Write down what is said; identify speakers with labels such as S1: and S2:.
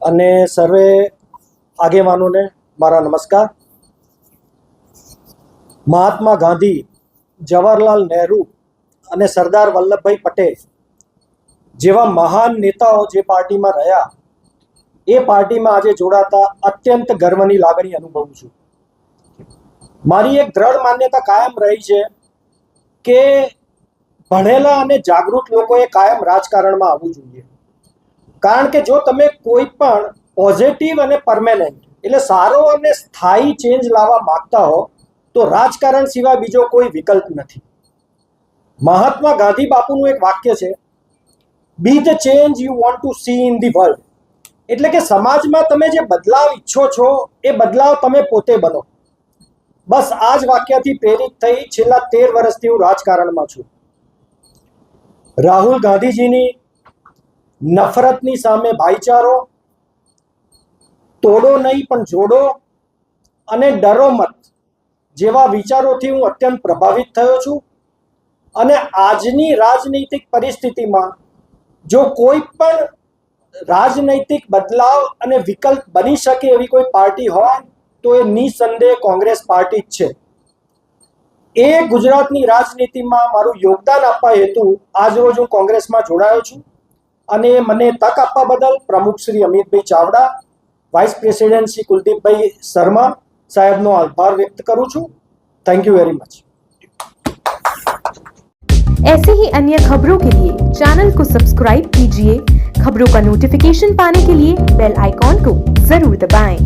S1: અને સર્વે આગેવાનોને મારા નમસ્કાર. મહાત્મા ગાંધી, જવાહરલાલ નહેરુ અને સરદાર વલ્લભભાઈ પટેલ જેવા મહાન નેતાઓ જે પાર્ટીમાં રહ્યા, એ પાર્ટીમાં આજે જોડાતા અત્યંત ગર્વની લાગણી અનુભવું છું. મારી એક દ્રઢ માન્યતા કાયમ રહી છે કે ભણેલા અને જાગૃત લોકોએ કાયમ રાજકારણમાં આવવું જોઈએ. કારણ કે જો તમે કોઈ પણ પોઝિટિવ અને પરમેનન્ટ એટલે સારો અને સ્થાયી ચેન્જ લાવવા માંગતા હો તો રાજકારણ સિવાય બીજો કોઈ વિકલ્પ નથી. મહાત્મા ગાંધી બાપુનું એક વાક્ય છે, બી the change you want to C in the world. એટલે કે સમાજમાં તમે જે બદલાવ ઈચ્છો છો એ બદલાવ તમે પોતે બનો. બસ આ જ વાક્યથી પ્રેરિત થઈ છેલ્લા 13 વર્ષથી હું રાજકારણમાં છું. રાહુલ ગાંધીજીની નફરતની સામે ભાઈચારો, તોડો નહીં પણ જોડો અને ડરો મત જેવા વિચારોથી હું અત્યંત પ્રભાવિત થયો છું. અને આજની રાજનૈતિક પરિસ્થિતિમાં જો કોઈ પણ રાજનૈતિક બદલાવ અને વિકલ્પ બની શકે એવી કોઈ પાર્ટી હોય તો એ નિસંદેહ કોંગ્રેસ પાર્ટી જ છે. એ ગુજરાતની રાજનીતિમાં મારું યોગદાન આપવા હેતુ આજરોજ હું કોંગ્રેસમાં જોડાયો છું. અને મને તક આપવા બદલ પ્રમુખ શ્રી અમિતભાઈ ચાવડા, વાઇસ પ્રેસિડેન્ટ શ્રી કુલદીપભાઈ શર્મા સાહેબનો આભાર વ્યક્ત કરું છું. Thank you very much.
S2: ऐसे ही अन्य खबरों के लिए चैनल को सब्सक्राइब कीजिए. खबरों का नोटिफिकेशन पाने के लिए बेल आइकॉन को जरूर दबाएं.